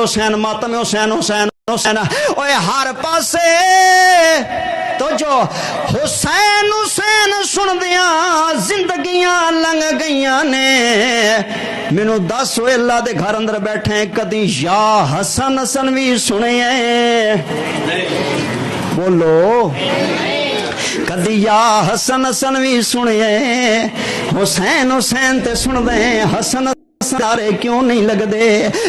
حسین ماتم حسین حسین حسین اوے ہر پاسے تو جو حسین حسین سن دیاں زندگیاں لنگ گئیاں نے مینوں دس ہوئے اللہ دے گھر اندر بیٹھے کدی یا حسن حسن بھی سنے بولو کدی یا حسن حسن بھی سنے حسین حسین تے سن دے حسن سارے کیوں نہیں لگ دے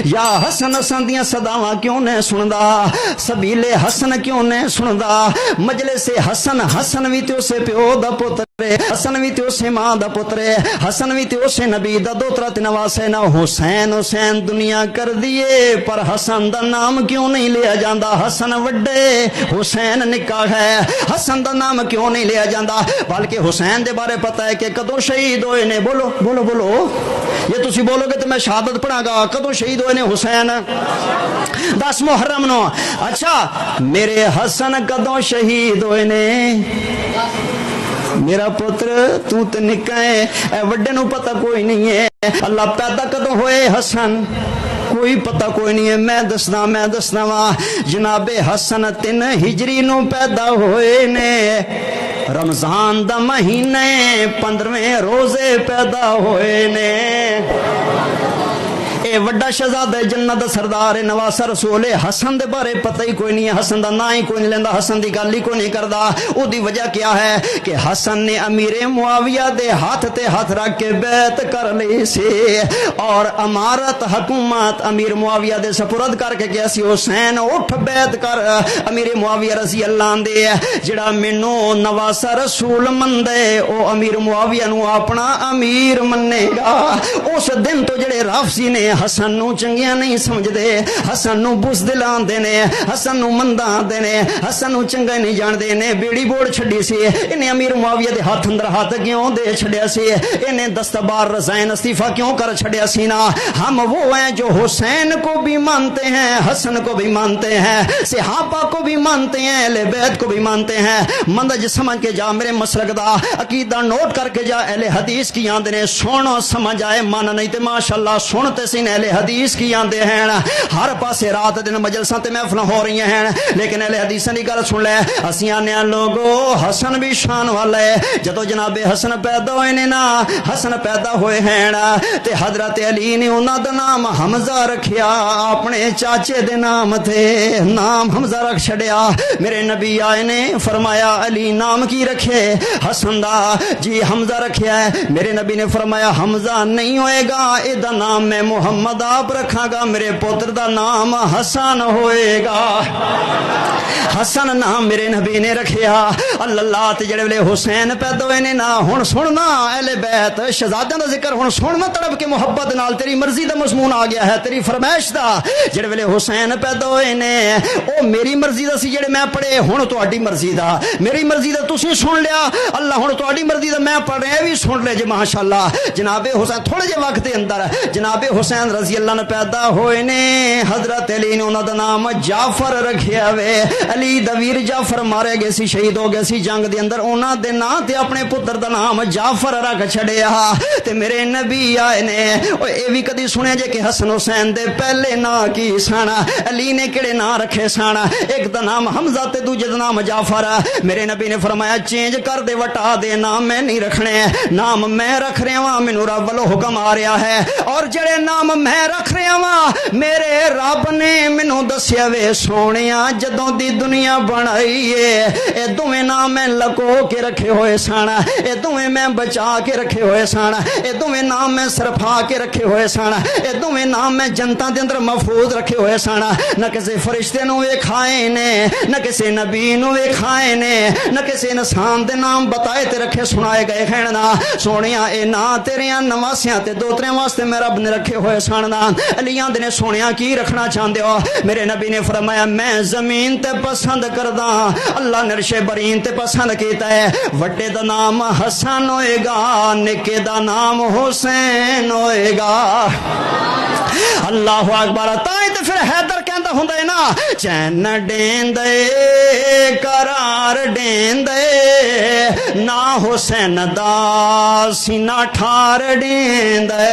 یا حسن حسن دیاں صداواں کیوں نہیں سندا سبیل حسن کیوں نہیں سندا مجلس حسن حسن بھی تے اسے پیو دا پتر حسن بھی تے اسے ماں دا پتر حسن بھی تے اسے نبی دا دوترا تے نواسے نہ حسین حسین دنیا کر دیے پر حسن دا نام کیوں نہیں لیا جاندا حسن وڈے حسین نکا ہے حسن دا نام کیوں نہیں لیا جاندا بلکہ حسین دے بارے پتہ ہے کہ کدوں شہید ہوئے نے بولو بولو بولو یہ تسی بولو گے تو میں شہادت پڑھا گا کدوں شہید ہوئے نے حسین 10 محرم نو اچھا میرے حسن کدوں شہید ہوئے نے میرا پتر تو تے نکا ہے اے وڈے نو پتہ کوئی نہیں ہے اللہ پیدا کدوں ہوئے حسن کوئی پتہ کوئی نہیں ہے میں دسنا وا جناب حسن 3 ہجری نو پیدا ہوئے نے رمضان دا مہینے 15ویں روزے پیدا ہوئے نے اے وڈا شہزادہ جنت سردار نواسا رسول حسن دے بارے پتہ ہی کوئی نہیں ہے حسن دا نا ہی کوئی نہیں لیندا حسن دی گل ہی کوئی نہیں کردا او دی وجہ کیا ہے کہ حسن نے امیر معاویہ دے ہاتھ تے ہاتھ رکھ کے بیعت کر لی سی اور امارت حکومت امیر معاویہ دے سپرد کر کے گیا سی حسین اٹھ بیعت کر امیر معاویہ رضی اللہ عنہ دے جڑا مینوں نواسا رسول مندے او امیر معاویہ نو اپنا امیر مننے گا اس دن تو جڑے رافضی نے حسن نو چنگیاں نہیں سمجھ دے حسن نو بزدل آندے نے حسن نو مندہ آندے نے حسن نو چنگا نہیں جان دے نے بیڑی بوڑ چھڑی سی انہیں امیر معاویہ دے ہاتھ اندر ہاتھ کیوں دے چھڑیا سی انہیں دستبار رضائن استعفیٰ کیوں کر چھڑیا سی نا ہم وہ ہیں جو حسین کو بھی مانتے ہیں حسن کو بھی مانتے ہیں صحابہ کو بھی مانتے ہیں اہل بیت کو بھی مانتے ہیں مندج سمجھ کے جا میرے مسلک دا عقیدہ نوٹ کر کے جا اہل حدیث کی آندے نے سونا سمجھ آئے مان نہیں تے ماشاءاللہ سنتے سی اہل حدیث کی آندے ہیں ہر پاسے رات دن مجلساں تے محفلاں ہو رہی ہیں لیکن اہل حدیثاں دی گل سن لے اسی آنے لوگو حسن بھی شان والا ہے جدو جناب حسن پیدا ہوئے نے نا حسن پیدا ہوئے ہیں تے حضرت علی نے انہاں دا نام حمزہ رکھیا اپنے چاچے دے نام تے نام حمزہ رکھ چھڑیا میرے نبی آئے نے فرمایا علی نام کی رکھے حسن دا جی حمزہ رکھیا ہے میرے نبی نے فرمایا حمزہ نہیں ہوئے گا اے دا نام میں محمد آپ رکھاں گا میرے پوتر دا نام حسن ہوئے گا حسن نام میرے نبی نے رکھیا اللہ تے جڑے ویلے حسین پیدا ہوئے نے نا ہن سننا اہل بیت شہزادیاں دا ذکر ہن سننا تڑپ کے محبت نال تیری مرضی دا مضمون آ گیا ہے تیری فرمائش دا جڑے ویلے حسین پیدا ہوئے نے او میری مرضی دا سی جڑے میں پڑھے ہن تہاڈی مرضی دا میری مرضی دا تسی سن لیا اللہ ہن تہاڈی مرضی دا میں پڑھ رہا بھی سن لے جی ماشاءاللہ جناب حسین تھوڑے جے وقت دے اندر جناب حسین رضی اللہ عنہ پیدا ہوئے نے حضرت علی نے انہاں دا نام جعفر رکھیا وے علی دا ویر جعفر مارے گئے سی شہید ہو گئے سی جنگ دے اندر انہاں دے نام تے اپنے پتر دا نام جعفر رکھ چھڑیا تے میرے نبی آئے نے او اے وی کدی سنیا جے کہ حسن حسین دے پہلے نا کی سن علی نے کیڑے نا رکھے سن ایک دا نام حمزہ تے دوجے دا نام جعفر میرے نبی نے فرمایا چینج کر دے وٹا دے نام میں نہیں رکھنے نام میں رکھ رہا ہاں مینوں رب والوں حکم آ رہا ہے اور جڑے نام میں رکھ رہا ہاں میرے رب نے مینوں دسیا وے سونیا جدوں دی دنیا بنائی ہے اے دوویں نام میں لکو کے رکھے ہوئے سن اے دوویں میں بچا کے رکھے ہوئے سن اے دوویں نام میں صرفا کے رکھے ہوئے سن اے دوویں نام میں جنتا دے اندر محفوظ رکھے ہوئے سن نہ کسے فرشتے نو ویکھائے نے نہ کسے نبی نو ویکھائے نے نہ کسے انسان دے نام بتائے تے رکھے سنائے گئے ہیں نا سونیا اے نا تیریاں نواسیاں تے دوتریاں واسطے میں رب نے رکھے ہوئے سن نا علیاں دے نے سونیا کی رکھنا چاہندے ہو میرے نبی نے فرمایا میں زمین تے پسند کردا اللہ نے عرش برین تے پسند کیتا ہے وڈے دا نام حسن ہوئے گا نکے دا نام حسین ہوئے گا اللہ اکبر تائیں تے پھر حیدر کہندا ہوندا ہے نا چین دیندے قرار دیندے نا حسین دا سینہ ٹھار دیندے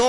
2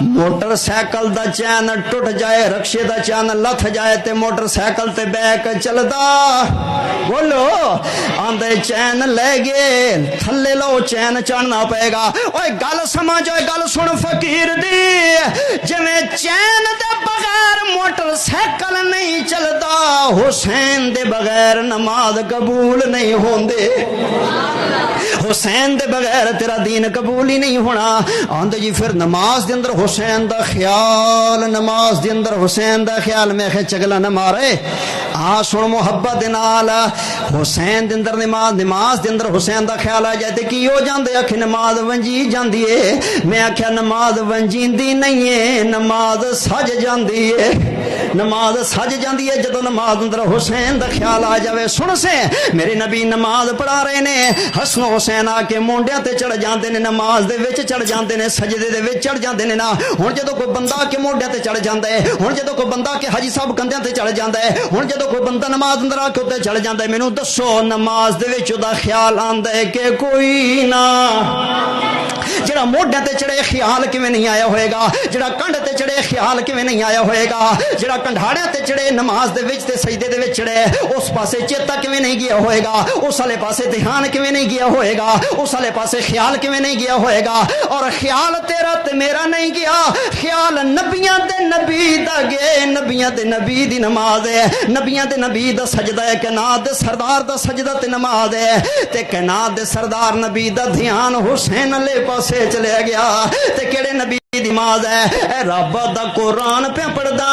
موٹر سائیکل دا چین ٹوٹ جائے رکشے دا چین لتھ جائے تے موٹر سائیکل تے بیک چلدا بولو آندے چین لے گئے تھلے لو چین چڑھنا پائے گا اوے گل سمجھ اوے گل سن فقیر دی جویں چین دے بغیر موٹر سائیکل نہیں چلدا حسین دے بغیر نماز قبول نہیں ہوندے حسین دے بغیر تیرا دین قبول ہی نہیں ہونا آندے جی پھر نماز دے اندر حسین دا خیال نماز دے اندر حسین دا خیال میں کہ چگلا نہ مارے سن محبت دے نال حسین دے اندر نماز دے اندر حسین دا خیال آ جائے تے کی ہو جاندے آکھے نماز ونجی جاندی ہے میں آکھیا نماز ونجیندی نہیں ہے نماز سج جاندی ہے نماز سج جاندی ہے جدوں نماز اندر حسین دا خیال آ جاوے سن سے میرے نبی نماز پڑھا رہے نے حسن حسین آ کے مونڈیاں تے چڑھ جاندے نے نماز دے وچ چڑھ جاندے نے سجدے دے وچ چڑھ جاندے نے نا ہن جدوں کوئی بندہ کے مونڈیاں تے چڑھ جاندا ہے ہن جدوں کوئی بندہ کے حاجی صاحب کندھیاں تے چڑھ جاندا ہے ہن جدوں کوئی بندہ نماز اندر آ کے اوتے چڑھ جاندا ہے مینوں دسو نماز دے وچ دا خیال آندا ہے کہ کوئی نہ جڑا موڈے تے چڑھے خیال کیویں نہیں آیا ہوئے گا جڑا کنڈ تے چڑھے خیال کیویں نہیں آیا ہوئے گا جڑا کنڈھاڑے تے چڑھے نماز دے وچ تے سجدے دے وچ چڑھے اس پاسے چیتا کیویں نہیں گیا ہوئے گا اس والے پاسے دھیان کیویں نہیں گیا ہوئے گا اس والے پاسے خیال کیویں نہیں گیا ہوئے گا اور خیال تیرا تے میرا نہیں گیا خیال نبیاں تے نبی دا گئے نبیاں تے نبی دی نماز ہے نبیاں تے نبی دا سجدہ ہے کائنات دے سردار دا سجدہ تے نماز ہے تے کائنات دے سردار نبی دا دھیان حسین علیہ پاسے چلے گیا تے کیڑے نبی دی نماز ہے اے رب دا قرآن پہ پڑھدا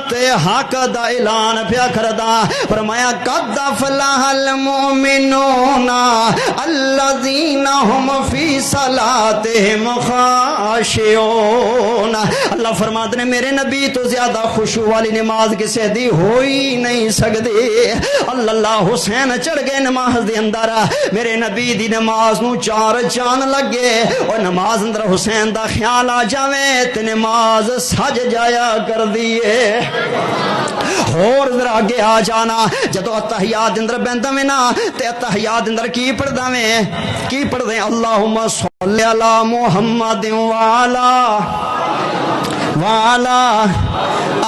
تے حق دا اعلان پہ کردا فرمایا قد افلح المؤمنون الذین هم فی صلاتهم خاشعون اللہ فرماتے نے میرے نبی تو زیادہ خشوع والی نماز کسے دی ہوئی نہیں سکتی اللہ حسین چڑھ گئے نماز دے اندر میرے نبی دی نماز نو چار چاند لگے اور نماز اندر حسین دا خیال آ جاوے تے نماز سج جایا کر دیے اور ذرا آگے آ جانا جدو اتحیات اندر بیندا میں نا تے اتحیات اندر کی پڑھدا میں کی پڑھدے اللہم صلی علی محمد وعلا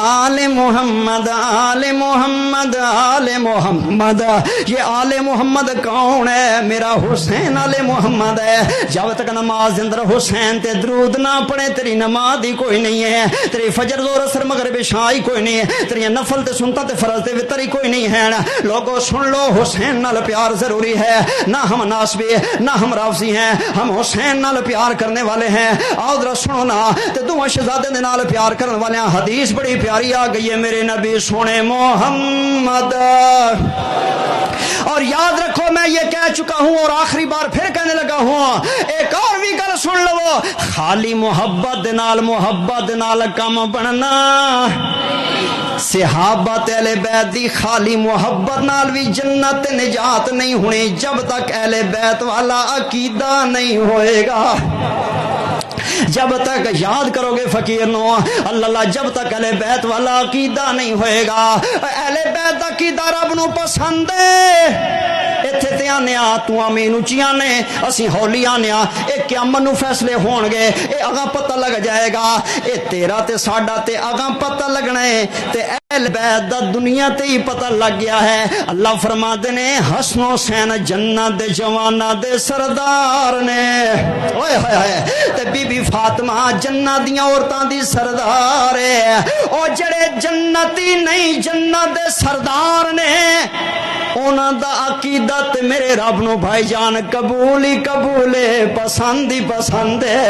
آل محمد آل محمد آل محمد یہ آل محمد کون ہے میرا حسین آل محمد ہے جب تک نماز اندر حسین تے درود نہ پڑھے تیری نماز ہی کوئی نہیں ہے تیری فجر زور اثر مغرب عشاء ہی کوئی نہیں ہے تیری نفل تے سنتا تے فرض تے وتر ہی کوئی نہیں ہے لوگوں سن لو حسین نال پیار ضروری ہے نہ ہم ناسبی نہ ہم رافضی ہیں ہم حسین نال پیار کرنے والے ہیں آؤ ذرا سنو نا تے دوواں شہزادے دے نال پیار کرنے والے حدیث بڑی پیاری آ گئی ہے میرے نبی سونے محمد اور یاد رکھو میں یہ کہہ چکا ہوں اور آخری بار پھر کہنے لگا ہوں ایک اور بھی گل سن لو خالی محبت دے نال کم بننا صحابہ تے اہل بیت دی خالی محبت نال بھی جنت نجات نہیں ہونی جب تک اہل بیت والا عقیدہ نہیں ہوئے گا جب تک یاد کرو گے فقیر نو اللہ جب تک اہل بیت والا عقیدہ نہیں ہوئے گا اہل بیت عقیدہ رب نو پسند ہے ایتھے تے آنے تو آمین اچیاں نے اسی ہولی آنے اے قیامت نو فیصلے ہون گے اے اگاں پتہ لگ جائے گا اے تیرا تے ساڈا تے اگاں پتہ لگنا ہے تے اہل بیت دا دنیا تے ہی پتہ لگ گیا ہے اللہ فرماتے نے حسن حسین جنت دے جواناں دے سردار نے اوئے ہائے ہائے تے بی بی فاطمہ جنت دیاں عورتاں دی سردار ہے او جڑے جنتی نہیں جنت دے سردار نے انہاں دا عقیدہ تے میرے رب نو بھائی جان قبول ہی قبول ہے پسند ہی پسند ہے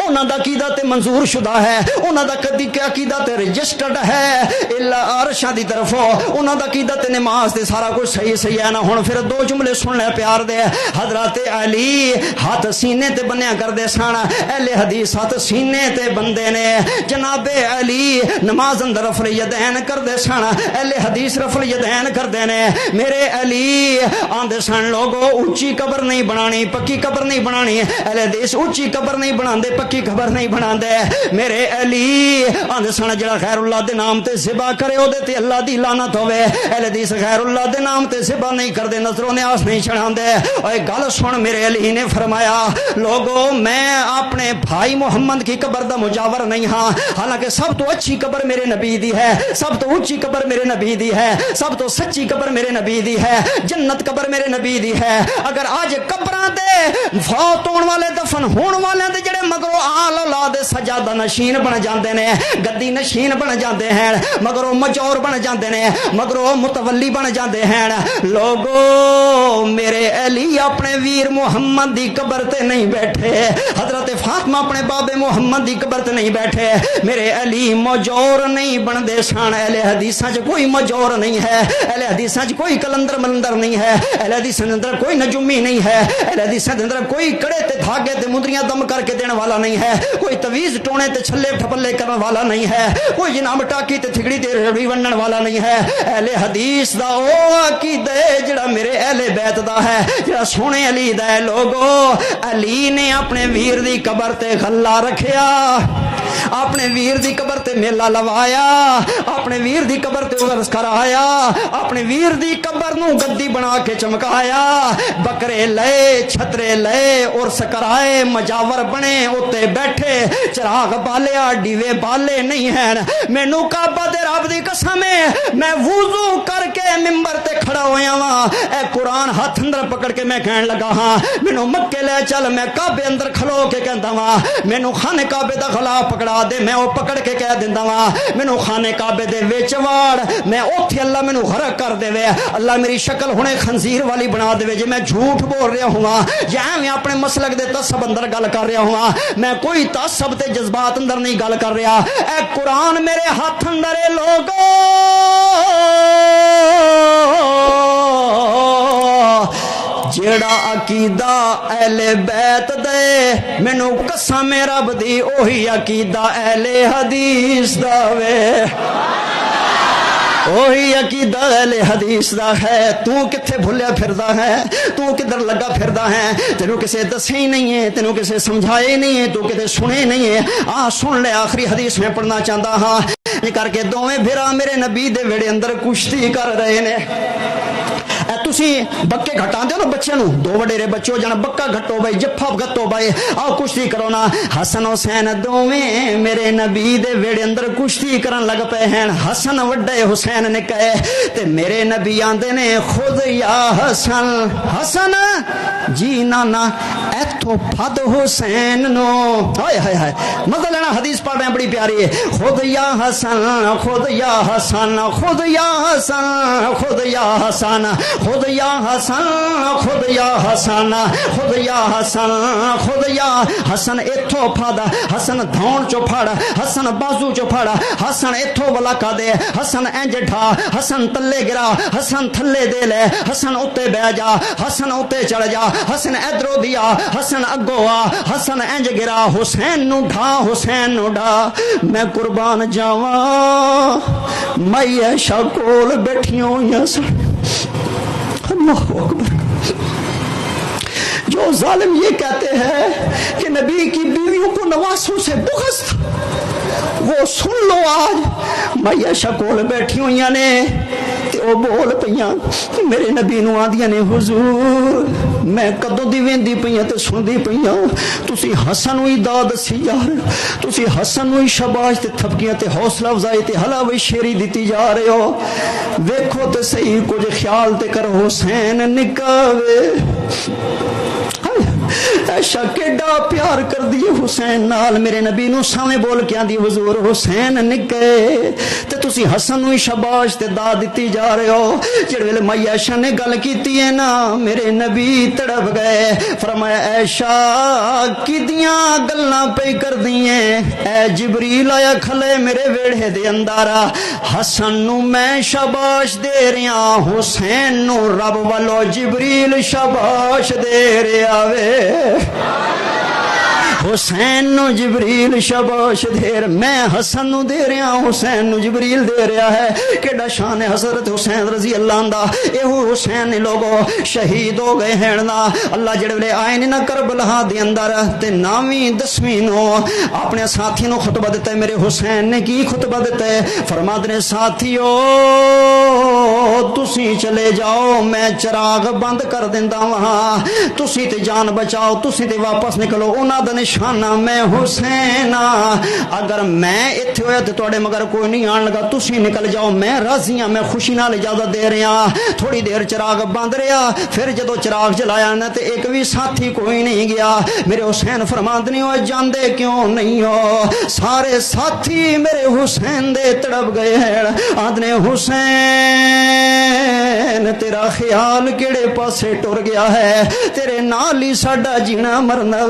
انہاں دا عقیدہ تے منظور شدہ ہے انہاں دا عقیدہ تے رجسٹرڈ ہے اللہ عرشاں دی طرفوں انہاں دا عقیدہ تے نماز تے سارا کچھ صحیح ہے نا ہن پھر دو جملے سن لے پیار دے حضرت علی ہاتھ سینے تے بنیا کردے سن اہل حدیث ہاتھ سینے تے بندے نے جناب علی نماز اندر رفع الیدین کردے سن اہل حدیث رفع الیدین کردے نے میرے علی آندے سن لوگو اونچی قبر نہیں بنانی پکی قبر نہیں بنانی اہل حدیث اونچی قبر نہیں بناندے پکی خبر نہیں بنا دے میرے علی آندے سن جڑا خیر اللہ دے نام تے ذبح کرے او دے تے اللہ دی لعنت ہوے اہل حدیث خیر اللہ دے نام تے ذبح نہیں کردے نظر و نیاز نہیں چڑھاندے اوے گل سن میرے علی نے فرمایا لوگو میں اپنے بھائی محمد کی قبر دا مجاور نہیں ہاں حالانکہ سب تو اچھی قبر میرے نبی دی ہے سب تو اونچی قبر میرے نبی دی ہے سب تو سچی قبر میرے نبی دی ہے جنت قبر میرے نبی دی ہے اگر آج قبراں تے فوت ہون والے دفن ہون والے تے جڑے مگرو آل اولاد سجادہ نشین بن جاندے نے گدی نشین بن جاندے ہیں مگرو مجور بن جاندے نے مگرو متولی بن جاندے ہیں لوگو میرے علی اپنے ویر محمد دی قبر تے نہیں بیٹھے حضرت فاطمہ اپنے باب محمد دی قبر تے نہیں بیٹھے میرے علی مجور نہیں بن دے سان اہل حدیثاں چ کوئی مجور نہیں ہے اہل حدیثاں چ کوئی کلندر ملندر نہیں ہے اہل حدیثاں دے اندر کوئی نجومی نہیں ہے اہل حدیثاں دے اندر کوئی کڑے تے دھاگے تے مندریاں دم کر کے دینے والا نہیں ہے کوئی تویز ٹونے تے چھلے ٹھپلے کرنے والا نہیں ہے کوئی جناب ٹاکی تے تھگڑی تے رڑی ونڈن والا نہیں ہے اہل حدیث دا او عقیدہ جڑا میرے اہل بیت دا ہے جڑا سونے علی دا ہے لوگو علی نے اپنے ویر دی قبر تے غلہ رکھیا اپنے ویر دی قبر تے میلہ لوایا اپنے ویر دی قبر تے عرس کرایا اپنے ویر دی قبر نو گدی بنا کے چمکایا بکرے لے چھترے لے عرس کرائے مجاور بنے اتے بیٹھے چراغ بالیا ڈیوے بالے نہیں ہیں مینوں کعبہ دے رب دی قسم ہے میں وضو کر کے ممبر تے کھڑا ہویا ہاں اے قرآن ہاتھ اندر پکڑ کے میں کہن لگا ہاں مینوں مکے لے چل میں کعبے اندر کھلو کے کہندا ہاں مینوں خانے کعبے دا غلاف پکڑا دے میں او پکڑ کے کہہ دیندا ہاں مینوں خانے کعبے دے وچ واڑ میں اوتھے اللہ مینوں غرق کر دے وے اللہ میری شکل ہنے خنزیر والی بنا دے جے میں جھوٹ بول رہا ہوں یا میں اپنے مسلک دے تعصب اندر گل کر رہا ہوں میں کوئی تعصب تے جذبات اندر نہیں گل کر رہا اے قرآن میرے ہاتھ اندر ہے لوگو جیڑا عقیدہ اہل بیت دے مینوں قسم رب دی اوہی عقیدہ اہل حدیث دا وے وہی عقیدہ اہل حدیث دا ہے تو کتھے بھولیا پھردا ہے تو کدھر لگا پھردا ہے تینوں کسے دسے ہی نہیں ہے تینوں کسے سمجھائے نہیں ہے تو کدھر سنے نہیں ہے سن لے آخری حدیث میں پڑھنا چاہتا ہاں یہ کر کے دوویں بھرا میرے نبی دے ویڑے اندر کشتی کر رہے نے تسی بکے گھٹا دے نا بچے نو دو وڈیرے بچے ہو جانا بکا گھٹو بھائی جفا گھٹو بھائی آؤ کشتی کرو نا حسن حسین دوویں میرے نبی دے ویڑے اندر کشتی کرن لگ پے ہیں حسن وڈے حسین نے کہے تے میرے نبی آندے نے خود یا حسن حسن جی نانا ایتھو پھد حسین نو ہائے ہائے ہائے مزہ لینا حدیث پڑھ رہے ہیں بڑی پیاری ہے خود یا حسن خود یا حسن خود یا حسن خود یا حسن خود یا حسن خود یا حسن خود یا حسن خود یا حسن ایتھو پھادا حسن دھون چو پھاڑا حسن بازو چو پھاڑا حسن ایتھو والا کا دے حسن انج ڈھا حسن تلے گرا حسن تھلے دے لے حسن اتے بہ جا حسن اتے چڑھ جا حسن ادھرو دیا حسن اگو آ حسن انج گرا حسین نو ڈھا حسین نو ڈھا میں قربان جاواں میں عائشہ کول بیٹھیوں یا اللہ اکبر جو ظالم یہ کہتے ہیں کہ نبی کی بیویوں کو نواسوں سے بغض تھا وہ سن لو آج میں شکول بیٹھی ہوئی نے تے او بول پئیاں میرے نبی نو آندیاں نے حضور میں کدوں دی ویندی پئیاں تے سندی پئیاں تسی حسن ہوئی داد سی جا رہے تسی حسن ہوئی شاباش تے تھپکیاں تے حوصلہ افزائی تے حلاوی شیری دیتی جا رہے ہو ویکھو تے صحیح کچھ خیال تے کرو حسین نکاوے ایشا کیڈا پیار کر دیے حسین نال میرے نبی نو سامنے بول کے آندی حضور حسین نکے تے تسی حسن نو شاباش تے دا دیتی جا رہے ہو جڑ ویلے مائی عائشہ نے گل کیتی ہے نا میرے نبی تڑپ گئے فرمایا عائشہ کدیاں گلاں پئی کر دیئے اے جبریل آیا کھلے میرے ویڑے دے اندر حسن نو میں شاباش دے رہا حسین نو رب والو جبریل شاباش دے رہا وے حسین نو جبریل شاباش دیر میں حسن نو دے رہا حسین نو جبریل دے رہا ہے کیڑا شان حضرت حسین رضی اللہ عنہ اے حسین نے لوگو شہید ہو گئے ہیں نا اللہ جڑے ویلے آئے نے نا کربلا دے اندر تے 9ویں 10ویں نو اپنے ساتھی نو خطبہ دیتا ہے میرے حسین نے کی خطبہ دیتا ہے فرماتے نے ساتھیو تسی چلے جاؤ میں چراغ بند کر دیندا وہاں تسی تے جان بچاؤ تسی تے واپس نکلو انہاں دا نشانہ میں حسین اگر میں ایتھے ہویا تے تواڈے مگر کوئی نہیں آن لگا تسی نکل جاؤ میں راضی ہاں میں خوشی نال اجازت دے رہا تھوڑی دیر چراغ بند رہا پھر جدو چراغ جلایا نا تے ایک بھی ساتھی کوئی نہیں گیا میرے حسین فرماندے نہیں ہو جاندے کیوں نہیں ہو سارے ساتھی میرے حسین دے تڑپ گئے ہیں آدھنے حسین تیرا خیال کیڑے پاسے ٹر گیا ہے تیرے نال ہی ساڈا جینا مرنا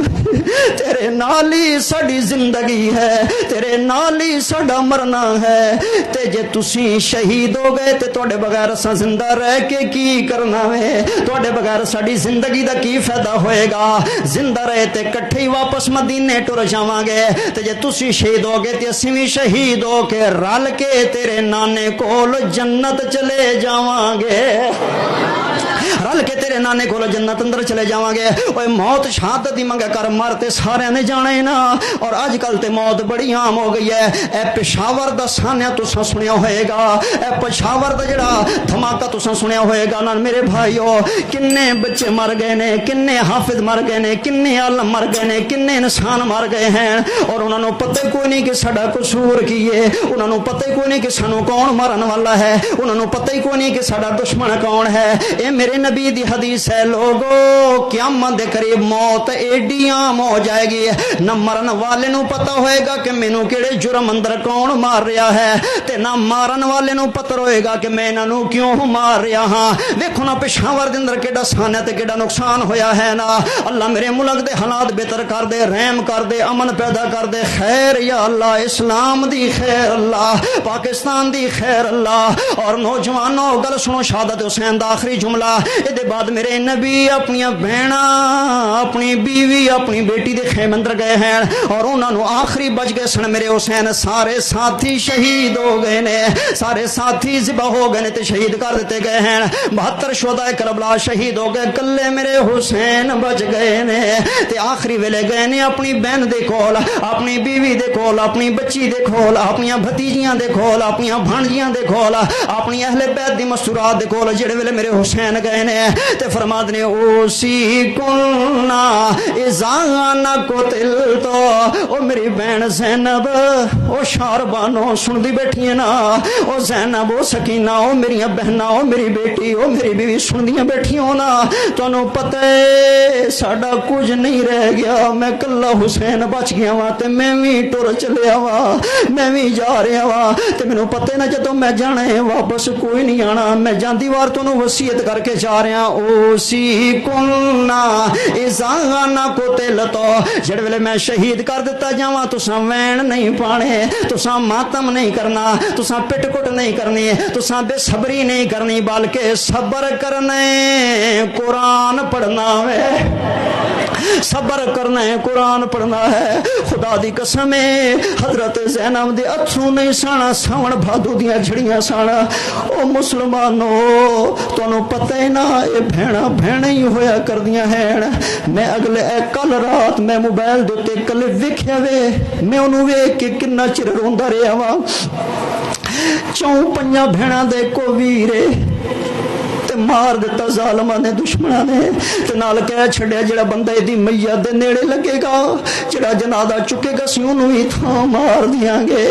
تیرے نال ہی ساڈی زندگی ہے تیرے نال ہی ساڈا مرنا ہے تے جے تسی شہید ہو گئے تے تواڈے بغیر اساں زندہ رہ کے کی کرنا ہے تواڈے بغیر ساڈی زندگی دا کی فائدہ ہوئے گا زندہ رہے تے کٹھے ہی واپس مدینے ٹر جاواں گے تے جے تسی شہید ہو گئے تے اسی وی شہید ہو کے رل کے تیرے نانے کول جنت چلے جاواں گے رل کے تیرے نانے کول جنت اندر چلے جاواں گے اوے موت شہادت دی منگ کر مرتے سارے نے جانا ہے نا اور اج کل تے موت بڑی عام ہو گئی ہے اے پشاور دا سانیہ تساں سنیا ہوئے گا اے پشاور دا جڑا دھماکہ تساں سنیا ہوئے گا نا میرے بھائیو کنے بچے مر گئے نے کنے حافظ مر گئے نے کنے عالم مر گئے نے کنے انسان مر گئے ہیں اور انہاں نوں پتہ کوئی نہیں کہ ساڈا قصور کی ہے انہاں نوں پتہ کوئی نہیں کہ سانوں کون مارن والا ہے انہاں نوں پتہ کوئی نہیں کہ ساڈا دشمن کون ہے اے میرے نبی دی حدیث ہے لوگو قیامت دے قریب موت ایڈی عام ہو جائے گی نہ مرن والے نوں پتہ ہوئے گا کہ مینوں کیڑے جرم اندر کون مار رہا ہے تے نہ مارن والے نوں پتہ ہوئے گا کہ میں انہاں نوں کیوں مار رہا ہاں ویکھو نا پشاور دے اندر کیڑا سانیہ تے کیڑا نقصان ہویا ہے نا اللہ میرے ملک دے حالات بہتر کر دے رحم کر دے امن پیدا کر دے خیر یا اللہ اسلام دی خیر اللہ پاکستان دی خیر اللہ اور نوجوانوں گل سنو شہادت حسین دا آخری جملہ اے دے بعد میرے نبی اپنی بہنا اپنی بیوی اپنی بیٹی دے خیمے اندر گئے ہیں اور انہاں نو آخری بچ گئے سن میرے حسین سارے ساتھی شہید ہو گئے نے سارے ساتھی ذبح ہو گئے نے تے شہید کر دیتے گئے ہیں 72 شہدائے کربلا شہید ہو گئے کلے میرے حسین بچ گئے نے تے آخری ویلے گئے نے اپنی بہن دے کول اپنی بیوی دے کول اپنی بچی دے کول اپنی بھتیجیاں دے کول اپنی بھانجیاں دے کول اپنی اہل بیت دی مستورات دے کول جڑے ویلے میرے حسین گئے نے تے فرماد نے اوسی کنا اذا نہ قتل تو او میری بہن زینب او شاربانو سن دی بیٹھی ہے نا او زینب او سکینہ او میری بہناں او میری بیٹی او میری بیوی سن دیاں بیٹھی ہو نا تانوں پتہ ہے ساڈا کچھ نہیں رہ گیا میں کلا حسین بچ گیا وا تے میں وی ٹر چلیا وا میں وی جا رہا وا تے مینوں پتہ نہ جدوں میں جانا ہے واپس کوئی نہیں آنا میں جاندی وار تانوں وصیت کر کے جا رہا او سی کنا اذا نہ قتل تو جڑے ویلے میں شہید کر دیتا جاواں تساں وین نہیں پانے تساں ماتم نہیں کرنا تساں پٹ کٹ نہیں کرنی تساں بے صبری نہیں کرنی بلکہ صبر کرنے قرآن پڑھنا ہے صبر کرنا ہے قرآن پڑھنا ہے خدا دی قسم ہے حضرت زینب دے اتھروں نہیں سانا ساون بھادو دیاں جھڑیاں سانا او مسلمانوں تانوں پتہ ہے نا اے بہنا بہنا ہی ہویا کر دیاں ہیں میں اگلے کل رات میں موبائل دے تے کلپ ویکھیا وے میں انہوں ویکھ کے کنا چر روندا رہیا وا 4-5 بہنا دے کو ویرے مار دیتا ظالمہ نے دشمنہ نے تے نال کہہ چھڑیا جڑا بندہ دی میت دے نیڑے لگے گا جڑا جنازہ چکے گا سی انہوں ہی تھاں مار دیاں گے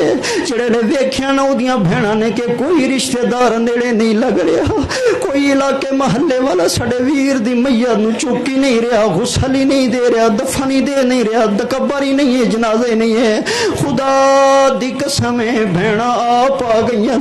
جڑے نے ویکھیا نہ اودیاں بہناں نے کہ کوئی رشتہ دار نیڑے نہیں لگ رہا کوئی علاقے محلے والا ساڈے ویر دی میت نو چوکی نہیں رہا غسل ہی نہیں دے رہا دفن ہی دے نہیں رہا دکبر ہی نہیں ہے جنازے نہیں ہے خدا دی قسم بہناں آپ آ گئیاں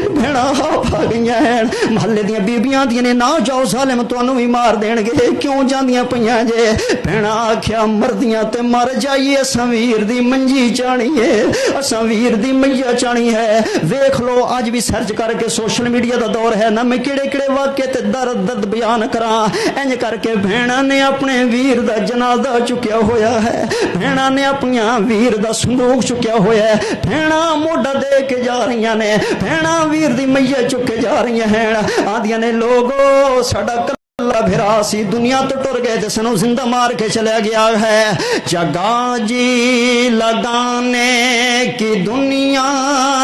بھیڑا آ گئی ہیں محلے دیا بیبیاں دیا نے نہ جاؤ ظالم تانوں بھی مار دین گے کیوں جاندیاں پیاں جے بھیڑا آکھیا مردیاں تے مر جائیے اساں ویر دی منجی چانی ہے اساں ویر دی میاں چانی ہے ویکھ لو اج بھی سرچ کر کے سوشل میڈیا دا دور ہے نہ میں کیڑے کیڑے واقعے تے درد بیان کراں انج کر کے بھیڑاں نے اپنے ویر دا جنازہ چکیا ہویا ہے بھیڑاں نے اپنی ویر دا صندوق چکیا ہویا ہے بھیڑاں موڈا دے کے جا رہی نے بھیڑاں ویر دی میاں چکے جا رہی ہیں آدیاں نے لوگو ساڈا اللہ بھرا سی دنیا تو ٹر گئے تے سنو زندہ مار کے چلا گیا ہے جگہ جی لگانے کی دنیا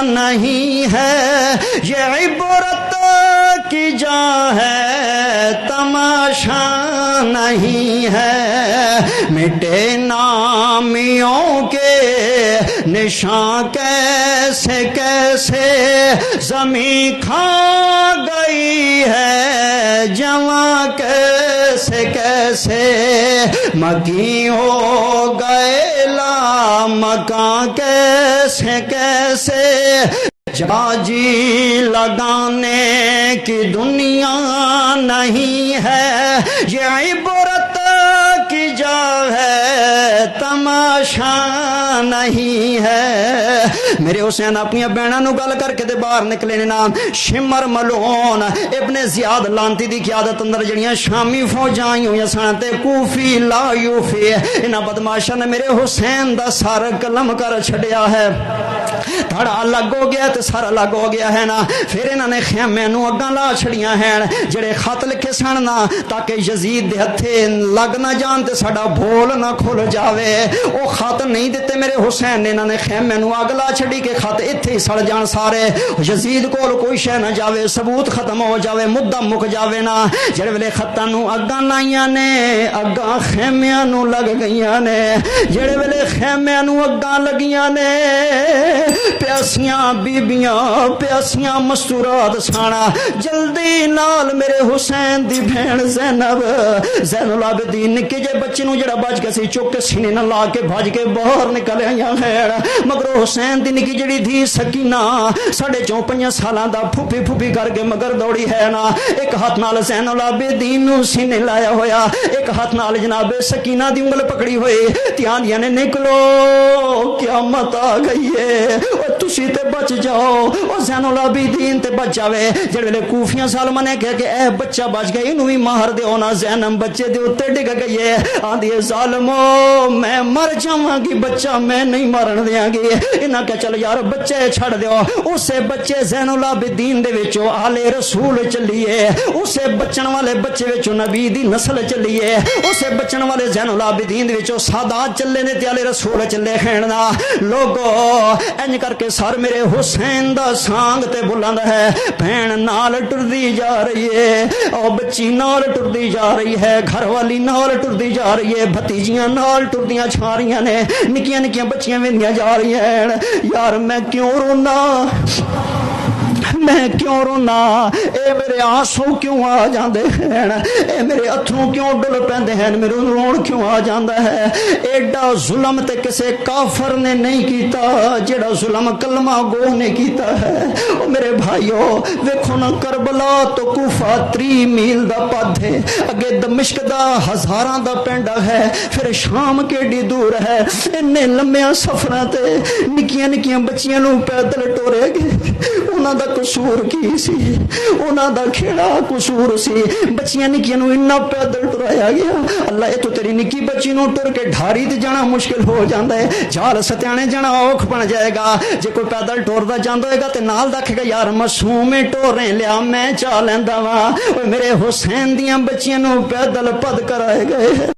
نہیں ہے یہ عبرت کی جا ہے تماشا نہیں ہے مٹے نامیوں کے نشان کیسے کیسے زمین کھا گئی ہے جوان کیسے کیسے مکی ہو گئے لا مکان کیسے کیسے جاجی لگانے کی دنیا نہیں ہے یہ عبرت کی جا ہے تماشا نہیں ہے میرے حسین اپنی بہنوں نو گل کر کے دے باہر نکلے نے نام شمر ملعون ابن زیاد لانتی دی قیادت اندر جڑیاں شامی فوجاں آئی ہوئی سن تے کوفی لا یوفی انہاں بدماشاں نے میرے حسین دا سر قلم کر چھڈیا ہے دھڑا الگ ہو گیا تے سر الگ ہو گیا ہے نا پھر انہاں نے خیمے نو اگاں لا چھڑیاں ہیں جڑے خط لکھے سن نا تاکہ یزید دے ہتھے لگ نہ جان تے ساڈا بول نہ کھل جاوے او خط نہیں دتے میرے حسین نے انہاں نے خیمے نو اگ لا چھڑی کہ خط ایتھے ہی سڑ جان سارے یزید کول کوئی شے نہ جاوے ثبوت ختم ہو جاوے مدعا مک جاوے نا جڑے ویلے خطاں نو اگاں لائیاں نے اگاں خیمیاں نو لگ گئیاں نے جڑے ویلے خیمیاں نو اگاں لگیاں نے پیاسیاں بیبیاں پیاسیاں مستورات سانا جلدی نال میرے حسین دی بہن زینب زین العابدین نکے جے بچی نو جڑا بچ کے سی چک کے سینے نہ لا کے بھج کے باہر نکل آئیاں ہیں مگر حسین دی نکی جڑی تھی سکینہ 4.5 سالاں دا پھوپھی پھوپھی کر کے مگر دوڑی ہے نا ایک ہاتھ نال زین العابدین نو سینے لایا ہویا ایک ہاتھ نال جناب سکینہ دی انگل پکڑی ہوئی تیان دیا نے نکلو قیامت آ گئی ہے اور تسی تے بچ جاؤ اور زین العابدین تے بچ جاوے جڑے ویلے کوفیاں سالمہ نے کہا کہ اے بچہ بچ گئی انہوں بھی ماہر دے ہونا زینب بچے دے اتے ڈگ گئی ہے آن دیئے ظالمو میں مر جاواں گی بچہ میں نہیں مرن دیاں گی انہاں کہ چل یار بچے چھڑ دیو اسے بچے زین العابدین دے وچوں آل رسول چلیے اسے بچن والے بچے وچوں نبی دی نسل چلیے اسے بچن والے زین العابدین دے وچوں سادات چلے نے تے آل رسول چلے کھیڑنا لوگو انج کر کے سر میرے حسین دا سانگ تے بلند ہے بہن نال ٹردی جا رہی ہے او بچی نال ٹردی جا رہی ہے گھر والی نال ٹردی جا رہی ہے بھتیجیاں نال ٹردیاں چھا رہی نے نکیاں نکیاں بچیاں ویندیاں جا رہی ہیں یار میں کیوں رونا میں کیوں رونا اے میرے آنسو کیوں آ جاندے ہیں اے میرے اتھروں کیوں ڈل پیندے ہیں میرے رون کیوں آ جاندا ہے ایڈا ظلم تے کسے کافر نے نہیں کیتا جڑا ظلم کلمہ گو نے کیتا ہے او میرے بھائیو ویکھو نا کربلا تو کوفہ 3 میل دا پد ہے اگے دمشق دا ہزاراں دا پنڈا ہے پھر شام کیڈی دور ہے اننے لمبیاں سفراں تے نکیاں نکیاں بچیاں نو پیدل ٹورے گئے انہاں دا قصور کی سی انہاں دا کھیڑا قصور سی بچیاں نکیاں نو انہاں پیدل ٹرایا گیا اللہ اے تو تیری نکی بچی نو ٹر کے ڈھاری تے جانا مشکل ہو جاندا ہے جال ستیانے جانا اوکھ بن جائے گا جے کوئی پیدل ٹوردا جاندا ہوئے گا تے نال دکھے گا یار معصوم ٹورے لیا میں چا لیندا وا اوے میرے حسین دیاں بچیاں نو پیدل پد کرائے گئے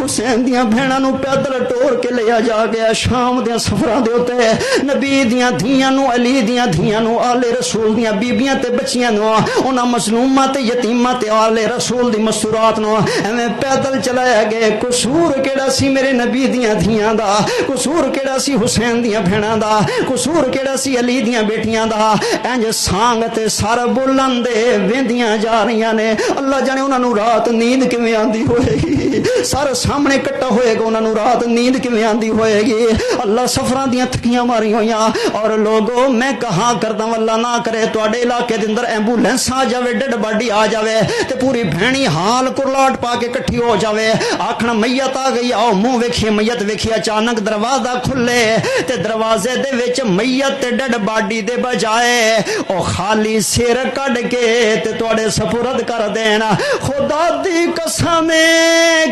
حسین دیاں بہناں نو پیدل ٹور کے لیا جا گیا شام دیاں سفراں دے اوتے نبی دیاں دھیاں نو علی دیاں دھیاں نو آل رسول دیاں بیبیاں تے بچیاں نو انہاں مظلوماں تے یتیماں تے آل رسول دی مستورات نو ایویں پیدل چلایا گئے قصور کیڑا سی میرے نبی دیاں دھیاں دا قصور کیڑا سی حسین دیاں بہناں دا قصور کیڑا سی علی دیاں بیٹیاں دا انج سانگ تے سر بلندے ویندیاں جا رہیاں نے اللہ جانے انہاں نو رات نیند کیویں آندی ہوئے گی سر سر سامنے کٹا ہوئے گا انہوں نے رات نیند کیویں آندی ہوئے گی اللہ سفراں دیاں تھکیاں ماری ہویاں اور لوگوں میں کہاں کردا اللہ نہ کرے تواڈے علاقے دے اندر ایمبولینس آ جاوے ڈیڈ باڈی آ جاوے تے پوری بھینی حال کرلاٹ پا کے کٹھی ہو جاوے آکھنا میت آ گئی آؤ منہ ویکھیے میت ویکھی اچانک دروازہ کھلے تے دروازے دے وچ میت تے ڈیڈ باڈی دے بجائے او خالی سر کڈ کے تے تواڈے سپرد کر دینا خدا دی قسم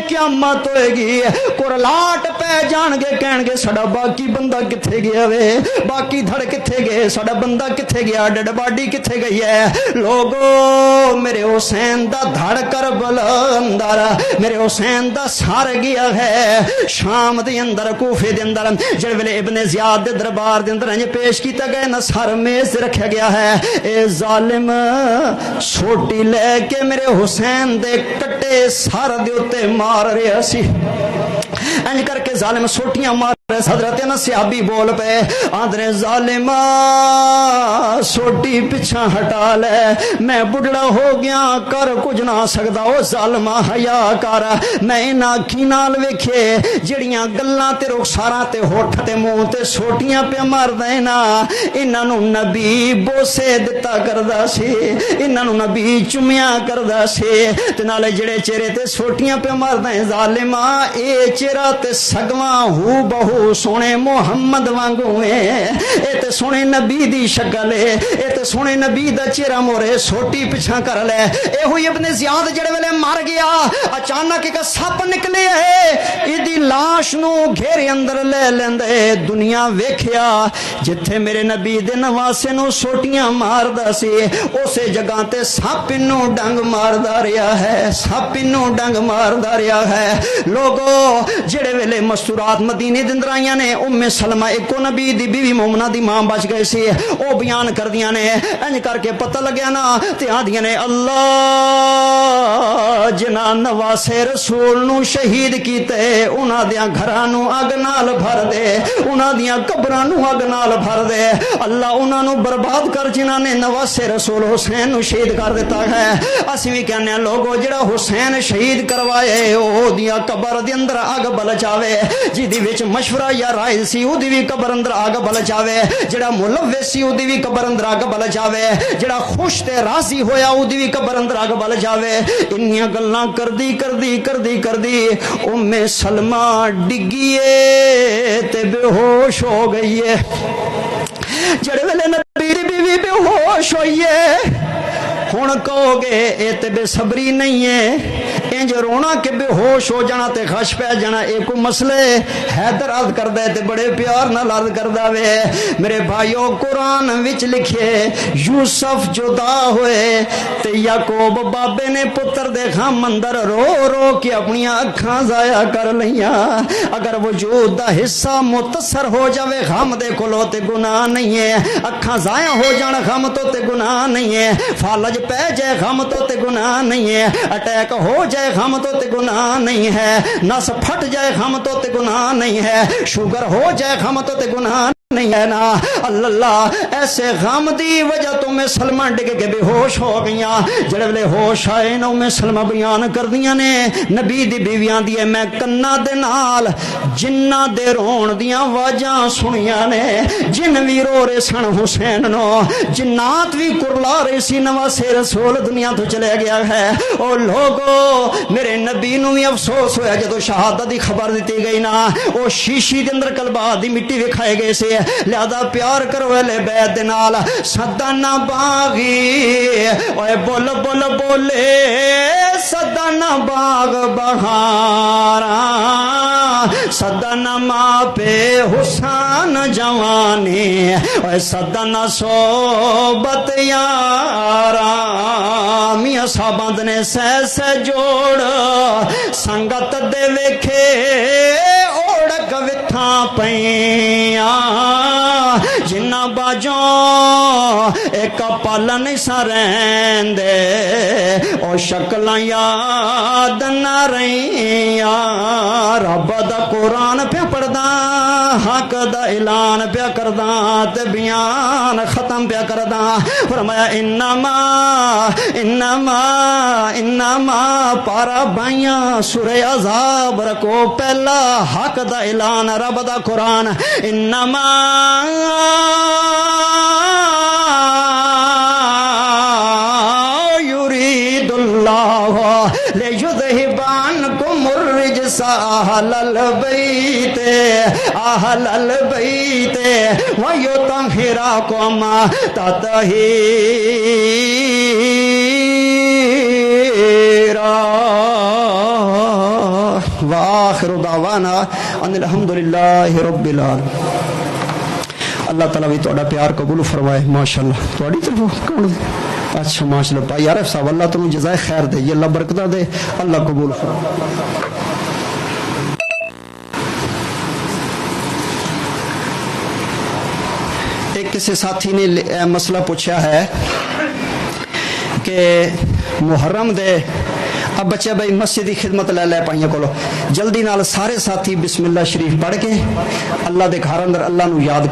قیامت ہوئے گی کرلاٹ پہ جان گے کہن گے ساڈا باقی بندہ کتھے گیا وے باقی دھڑ کتھے گئے ساڈا بندہ کتھے گیا ڈیڈ باڈی کتھے گئی ہے لوگو میرے حسین دا دھڑ کربلا اندر میرے حسین دا سار گیا ہے شام دے اندر کوفے دے اندر جڑے ویلے ابن زیاد دے دربار دے اندر انج پیش کیتا گیا نا سر میز رکھا گیا ہے اے ظالم سوٹی لے کے میرے حسین دے کٹے سر دے اوتے مار رہا سی انج کر کے ظالم سوٹیاں مار حضرت صحابی بول پے آندرے ظالمہ سوٹی پچھا ہٹا لے میں بڑھڑا ہو گیا کر کچھ نہ سکدا او ظالمہ حیا کر میں انہاں اکھیں نال ویکھے جڑیاں گلاں تے رخساراں تے ہونٹھ تے منہ تے سوٹیاں پہ ماردا نا انہاں نوں نبی بوسے دتا کردا سی انہاں نوں نبی چومیا کردا سی تے نالے جڑے چہرے تے سوٹیاں پہ ماردا ظالمہ اے چہرہ تے سگواں ہو بہو سونے محمد وانگو اے تے سونے نبی دی شکل اے تے سونے نبی دا چہرہ مورے سوٹی پچھا کر لے اے ہوئی ابن زیاد جڑے ویلے مر گیا اچانک ایک سپ نکلے ہے ایدی لاش نو گھیرے اندر لے لیندے دنیا ویکھیا جتھے میرے نبی دے نواسے نو سوٹیاں ماردا سی اسے جگہ تے سپ نو ڈنگ ماردا رہیا ہے سپ نو ڈنگ ماردا رہیا ہے لوگو جڑے ویلے مستورات مدینے دے اندر آئیاں نے ام سلمہ ایکو نبی دی بیوی مومنہ دی ماں بچ گئے سی او بیان کر دیاں نے انج کر کے پتہ لگیا نا تے آدیاں نے اللہ جنہ نواسے رسول نو شہید کیتے انہاں دیاں گھراں نو اگ نال بھر دے انہاں دیاں قبراں نو اگ نال بھر دے اللہ انہاں نو برباد کر جنہاں نے نواسے رسول حسین نو شہید کر دیتا ہے اسی بھی کہنے ہیں لوگو جڑا حسین شہید کروائے او دیاں قبر دے اندر اگ بل جاوے جی دی وچ مشورہ یا رائے سی او دی بھی قبر اندر آگ بل جاوے جڑا ملوث سی او دی بھی قبر اندر آگ بل جاوے جڑا خوش تے راضی ہویا او دی بھی قبر اندر آگ بل جاوے انیاں گلاں کردی ام سلمہ ڈگیے تے بے ہوش ہو گئی ہے جڑے ویلے نبی دی بیوی بے ہوش ہوئی ہے ہن کہو گے اے تے بے صبری نہیں ہے انج رونا کہ بے ہوش ہو جانا تے خش پہ جانا ایک مسئلے حیدر عرض کر دے تے بڑے پیار نال عرض کردہ وے میرے بھائیو قرآن وچ لکھے یوسف جدا ہوئے تے یعقوب بابے نے پتر دے غم اندر رو رو کے اپنی اکھاں ضائع کر لیاں اگر وجود دا حصہ متصر ہو جاوے غم دے کولو تے گناہ نہیں ہے اکھاں ضائع ہو جان غم تو تے گناہ نہیں ہے فالج پہ جائے غم تو تے گناہ نہیں ہے اٹیک ہو جائے غم تو تے گناہ نہیں ہے نس پھٹ جائے غم تو تے گناہ نہیں ہے شوگر ہو جائے غم تو تے گناہ نہیں ہے نا اللہ ایسے غم دی وجہ تو میں سلمہ ڈگ کے بے ہوش ہو گئیاں جڑے ویلے ہوش آئے نا میں سلمہ بیان کر دیاں نے نبی دی بیویاں دیے میں کنا دے نال جنہ دے رون دیاں واجاں سنیاں نے جن وی رو رہے سن حسین نو جنات وی کرلا رہے سی نواسے رسول دنیا تو چلے گیا ہے او لوگو میرے نبی نو بھی افسوس ہویا جدو شہادت دی خبر دیتی گئی نا او شیشی دے اندر کلبا دی مٹی وکھائے گئے سے لہذا پیار کرو اہل بیت دے نال صدانہ باغی اوے بول بول بولے صدانہ باغ بہاراں صدانہ ماں پہ حسین جوانی اوے صدانہ صحبت یاراں میاں صاحباں نے سہ جوڑ سنگت دے ویکھے اوڑک وتھاں پیاں جنہ باجوں ایک پل نہیں سرین دے او شکلاں یاد نہ رہیاں رب دا قرآن پہ پڑھدا حق دا اعلان پیا کردا تے بیان ختم پیا کردا فرمایا انما پارا بائیاں سورہ عذاب رکو پہلا حق دا اعلان رب دا قرآن انما یرید اللہ لیذہب عنکم الرجس اہل البیت ویطہرکم تطہیرا وآخر دعوانا ان الحمدللہ رب العالمین. اللہ تعالیٰ بھی تھوڑا پیار قبول فرمائے. ماشاءاللہ تھوڑی طرف کون اچھا ماشاءاللہ بھائی عارف صاحب اللہ تمہیں جزائے خیر دے اللہ برکتہ دے اللہ قبول فرمائے. ایک کسی ساتھی نے مسئلہ پوچھا ہے کہ محرم دے اب بچے بھائی مسجد کی خدمت لے پائیاں کولو جلدی نال سارے ساتھی بسم اللہ شریف پڑھ کے اللہ دے گھر اندر اللہ نو یاد کر